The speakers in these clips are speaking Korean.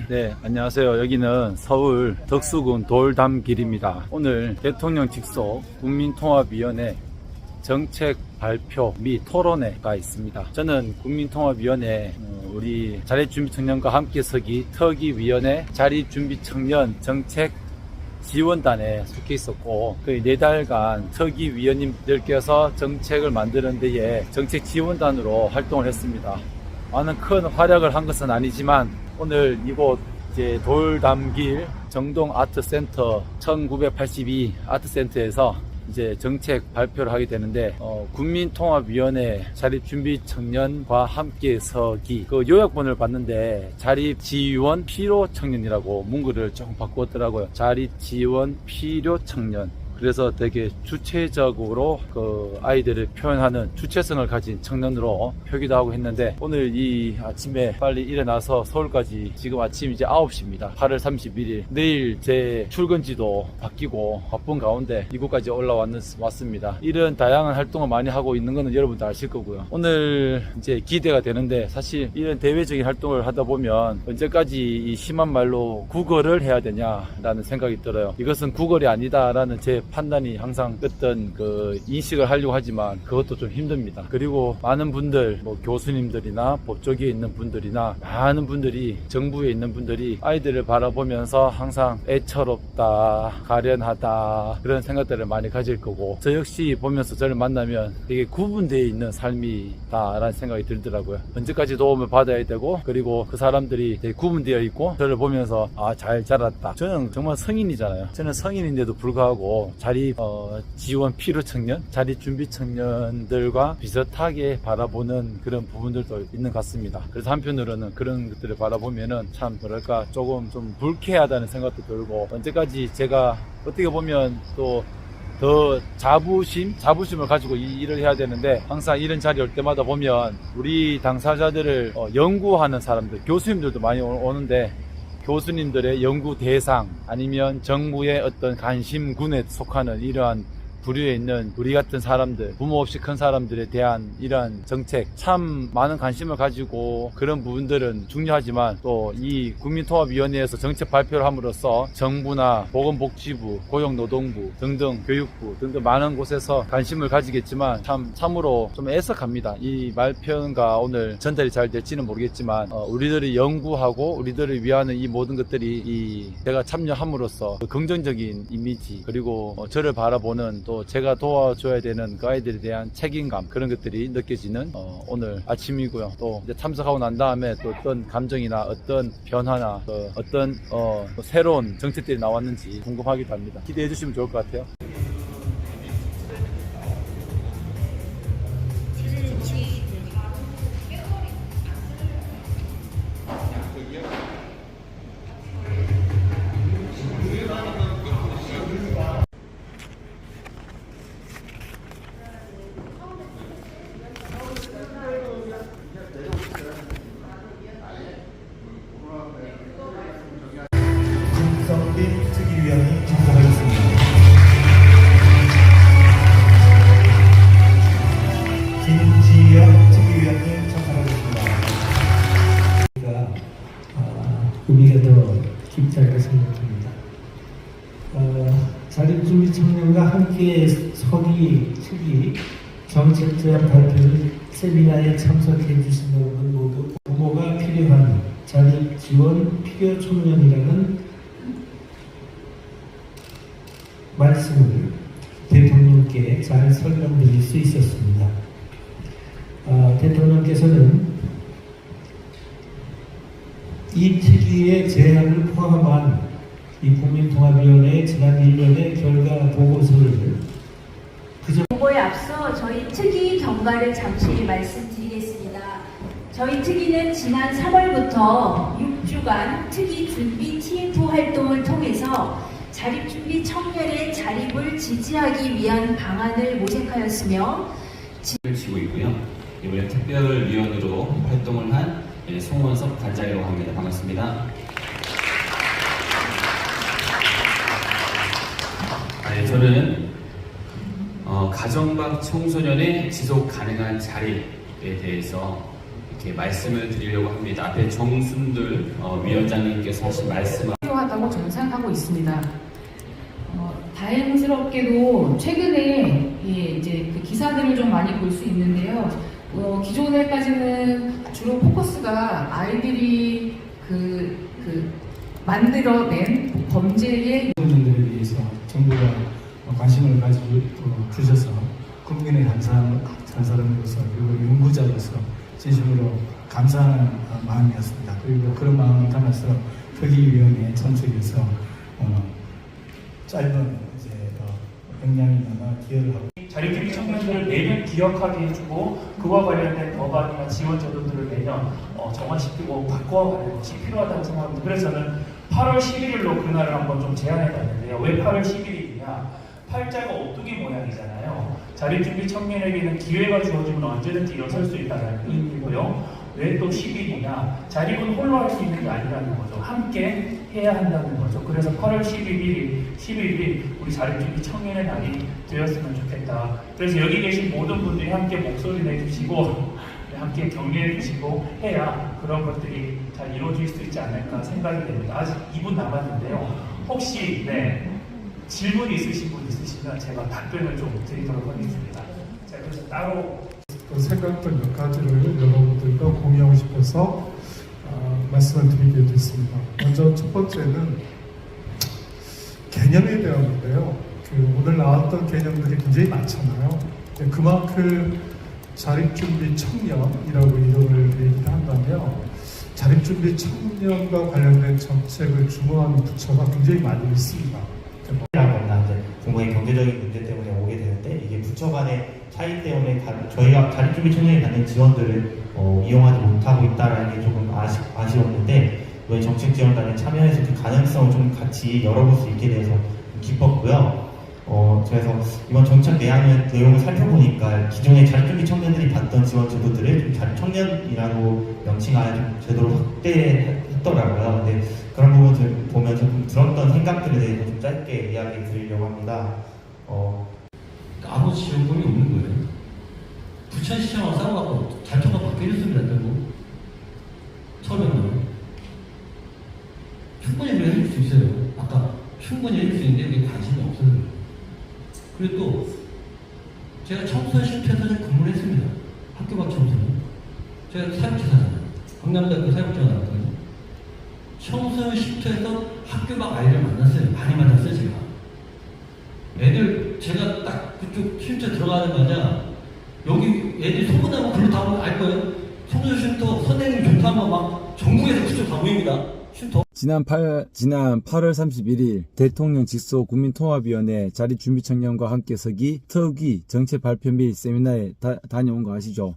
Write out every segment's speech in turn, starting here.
네, 안녕하세요. 여기는 서울 덕수군 돌담길입니다. 오늘 대통령 직속 국민통합위원회 정책 발표 및 토론회가 있습니다. 저는 국민통합위원회 우리 자립준비청년과 함께 서기 특위위원회 자립준비청년 정책 지원단에 속해 있었고, 거의 4달간 특위위원님들께서 정책을 만드는 데에 정책 지원단으로 활동을 했습니다. 많은 큰 활약을 한 것은 아니지만 오늘 이곳 이제 돌담길 정동 아트센터 1982 아트센터에서 이제 정책 발표를 하게 되는데, 국민통합위원회 자립준비청년과 함께 서기 그 요약본을 봤는데 자립지원 필요청년이라고 문구를 조금 바꾸었더라고요. 자립지원 필요청년. 그래서 되게 주체적으로 그 아이들을 표현하는 주체성을 가진 청년으로 표기도 하고 했는데, 오늘 이 아침에 빨리 일어나서 서울까지 지금 아침 이제 9시입니다. 8월 31일 내일 제 출근지도 바뀌고 바쁜 가운데 이곳까지 왔습니다. 이런 다양한 활동을 많이 하고 있는 거는 여러분도 아실 거고요. 오늘 이제 기대가 되는데, 사실 이런 대외적인 활동을 하다 보면 언제까지 이 심한 말로 구걸을 해야 되냐라는 생각이 들어요. 이것은 구걸이 아니다라는 제 판단이 항상 어떤 그 인식을 하려고 하지만 그것도 좀 힘듭니다. 그리고 많은 분들, 뭐 교수님들이나 법조계에 있는 분들이나 많은 분들이, 정부에 있는 분들이 아이들을 바라보면서 항상 애처롭다, 가련하다 그런 생각들을 많이 가질 거고, 저 역시 보면서 저를 만나면 되게 구분되어 있는 삶이다라는 생각이 들더라고요. 언제까지 도움을 받아야 되고, 그리고 그 사람들이 되게 구분되어 있고 저를 보면서 잘 자랐다. 저는 정말 성인이잖아요. 저는 성인인데도 불구하고 자립 지원 필요 청년, 자립 준비 청년들과 비슷하게 바라보는 그런 부분들도 있는 것 같습니다. 그래서 한편으로는 그런 것들을 바라보면은 참 뭐랄까 조금 좀 불쾌하다는 생각도 들고, 언제까지 제가 어떻게 보면 또 더 자부심을 가지고 이 일을 해야 되는데, 항상 이런 자리 올 때마다 보면 우리 당사자들을 연구하는 사람들, 교수님들도 많이 오는데, 교수님들의 연구 대상 아니면 정부의 어떤 관심군에 속하는 이러한 부류에 있는 우리 같은 사람들, 부모 없이 큰 사람들에 대한 이러한 정책, 참 많은 관심을 가지고 그런 부분들은 중요하지만, 또 이 국민통합위원회에서 정책 발표를 함으로써 정부나 보건복지부, 고용노동부 등등, 교육부 등등 많은 곳에서 관심을 가지겠지만, 참으로 좀 애석합니다. 이 말편과 오늘 전달이 잘 될지는 모르겠지만, 우리들이 연구하고 우리들을 위하는 이 모든 것들이 제가 참여함으로써 그 긍정적인 이미지, 그리고 저를 바라보는, 또 제가 도와줘야 되는 그 아이들에 대한 책임감, 그런 것들이 느껴지는 오늘 아침이고요. 또 이제 참석하고 난 다음에 또 어떤 감정이나 어떤 변화나 어떤 새로운 정책들이 나왔는지 궁금하기도 합니다. 기대해 주시면 좋을 것 같아요. 특위위원이 참석하겠습니다. 김지영 특위위원님 참석하겠습니다. 의미가 더 깊다고 생각합니다. 자립준비 청년과 함께 서기 특위 정책 제안 발표를 세미나에 참석해 주신 여러분 모두 부모가 필요한 자립 지원 필요 청년이라는 말씀을 대통령께 잘 설명드릴 수 있었습니다. 대통령께서는 이 특위의 제안을 포함한 이 국민통합위원회의 지난 1년의 결과 보고서를 보고에 앞서 저희 특위 경과를 잠시 말씀드리겠습니다. 저희 특위는 지난 3월부터 6주간 특위 준비 TF 활동을 통해서 자립준비 청년의 자립을 지지하기 위한 방안을 모색하였으며 지고 있고요. 이번에 특별위원으로 활동을 한 송원석 단장이라고 합니다. 반갑습니다. 저는 가정 밖 청소년의 지속 가능한 자립에 대해서 이렇게 말씀을 드리려고 합니다. 앞에 정순들 위원장님께서 하신 말씀 필요하다고 저는 생각하고 있습니다. 다행스럽게도 최근에 이제 그 기사들을 좀 많이 볼 수 있는데요. 기존에까지는 주로 포커스가 아이들이 만들어낸 범죄의 청년들에 대해서 정부가 관심을 가지고 주셔서 국민의 한 사람으로서 그리고 연구자로서 진심으로 감사하는 마음이었습니다. 그리고 그런 마음을 담아서 특위위원회에 참석해서 짧은 이제 역량이나마 기여를 하고 자립주의 청년들을 매년 기억하게 해주고 그와 관련된 법안이나 지원 제도들을 매년 정화시키고 바꿔가는 것이 필요하다고 생각합니다. 그래서 저는 8월 11일로 그날을 한번 좀 제안해봤는데요. 왜 8월 11일이냐? 팔자가 오뚜기 모양이잖아요. 자립준비 청년에게는 기회가 주어지면 언제든지 일어설 수 있다는 의미고요. 왜 또 10일이냐? 자립은 홀로 할 수 있는 게 아니라는 거죠. 함께 해야 한다는 거죠. 그래서 8월 11일이 우리 자립준비 청년의 날이 되었으면 좋겠다. 그래서 여기 계신 모든 분들이 함께 목소리 내주시고 함께 격려해 주시고 해야 그런 것들이 잘 이루어질 수 있지 않을까 생각이 됩니다. 아직 2분 남았는데요. 혹시 질문 있으신 분 있으시면 제가 답변을 좀 드리도록 하겠습니다. 자, 그래서 따로 생각들 몇 가지를 여러분들과 공유하고 싶어서 말씀을 드리게 됐습니다. 먼저 첫 번째는 개념에 대한 건데요. 오늘 나왔던 개념들이 굉장히 많잖아요. 그만큼 자립준비 청년이라고 이름을 얘기를 한다면 자립준비 청년과 관련된 정책을 주무하는 부처가 굉장히 많이 있습니다. 거나 이제 부모의 경제적인 문제 때문에 오게 되는데 이게 부처 간의 차이 때문에 저희가 자립준비 청년이 받는 지원들을 이용하지 못하고 있다는 게 조금 아쉬웠는데 이번 정책지원단에 참여해서 그 가능성을 좀 같이 열어볼 수 있게 돼서 기뻤고요. 그래서 이번 정책 내용을 살펴보니까 기존의 자립준비 청년들이 받던 지원 제도들을 좀 자립청년이라고 명칭하여 좀 제도로 확대했더라고요. 근데 그런 부분을 보면서 좀 들었던 생각들에 대해서 좀 짧게 이야기 드리려고 합니다. 아무 지원금이 없는 거예요. 부천시장하고 싸워갖고 단초가 바뀌어줬으면 된다고. 처음에는 충분히 우리가 해줄 수 있어요. 아까 충분히 해줄 수 있는데 우리 관심이 없어요. 그리고 또 제가 청소년 쉼터에서 근무를 했습니다. 학교 밖 청소년. 제가 사육지사잖아요. 강남대학교 사육지사 나왔거든요. 청소년 쉼터에서 학교 밖 아이들 만났어요. 많이 만났어요, 제가. 애들 제가 딱 그쪽 쉼터 들어가자마자 여기 애들 소문나면 글로 다 알 거예요. 청소년 쉼터 선생님 좋다면 막 전국에서 그쪽 다 모입니다. 쉼터. 지난 8월 31일 대통령 직속 국민통합위원회 자립준비청년과 함께 서기 특위 정책 발표 및 세미나에 다녀온 거 아시죠?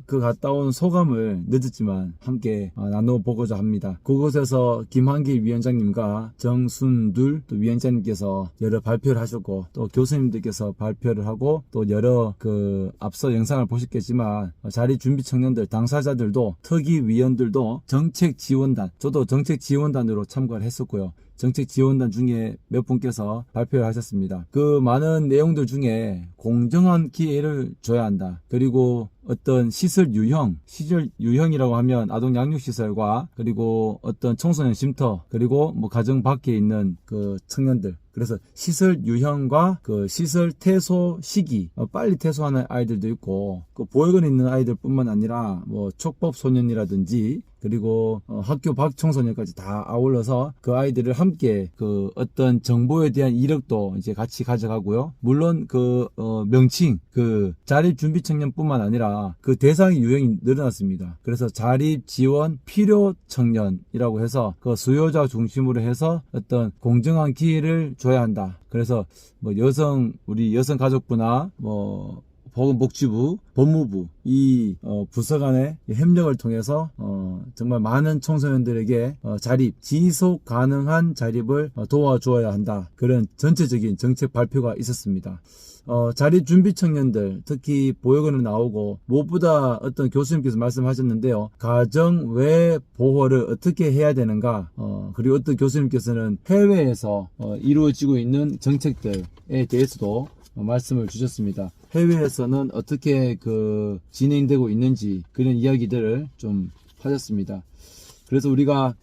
그 갔다 온 소감을 늦었지만 함께 나눠보고자 합니다. 그곳에서 김한길 위원장님과 정순둘 또 위원장님께서 여러 발표를 하셨고 또 교수님들께서 발표를 하고 또 여러 앞서 영상을 보셨겠지만 자립준비청년들 당사자들도 특위위원들도 정책지원단, 저도 정책지원단으로 참가를 했었고요. 정책지원단 중에 몇 분께서 발표를 하셨습니다. 그 많은 내용들 중에 공정한 기회를 줘야 한다. 그리고 어떤 시설 유형이라고 하면 아동 양육시설과 그리고 어떤 청소년 쉼터 그리고 가정 밖에 있는 그 청년들. 그래서 시설 유형과 시설 퇴소 시기, 빨리 퇴소하는 아이들도 있고, 보육원에 있는 아이들 뿐만 아니라, 촉법 소년이라든지, 그리고 학교 밖 청소년까지 다 아울러서 그 아이들을 함께 어떤 정보에 대한 이력도 이제 같이 가져가고요. 물론 명칭, 자립준비청년뿐만 아니라 그 대상의 유형이 늘어났습니다. 그래서 자립지원 필요청년이라고 해서 수요자 중심으로 해서 어떤 공정한 기회를 줘야 한다. 그래서 우리 여성가족부나 보건복지부, 법무부 이 부서 간의 협력을 통해서 정말 많은 청소년들에게 지속 가능한 자립을 도와주어야 한다. 그런 전체적인 정책 발표가 있었습니다. 자립준비 청년들, 특히 보육원을 나오고 무엇보다 어떤 교수님께서 말씀하셨는데요. 가정 외 보호를 어떻게 해야 되는가, 그리고 어떤 교수님께서는 해외에서 이루어지고 있는 정책들에 대해서도 말씀을 주셨습니다. 해외에서는 어떻게 그 진행되고 있는지 그런 이야기들을 좀 하셨습니다. 그래서 우리가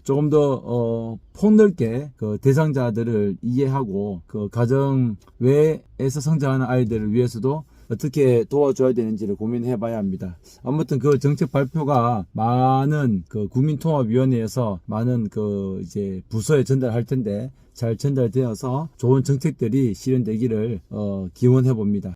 조금 더 폭넓게 그 대상자들을 이해하고 그 가정 외에서 성장하는 아이들을 위해서도 어떻게 도와줘야 되는지를 고민해 봐야 합니다. 아무튼 그 정책 발표가 많은 그 국민통합위원회에서 많은 그 이제 부서에 전달할 텐데 잘 전달되어서 좋은 정책들이 실현되기를 기원해 봅니다.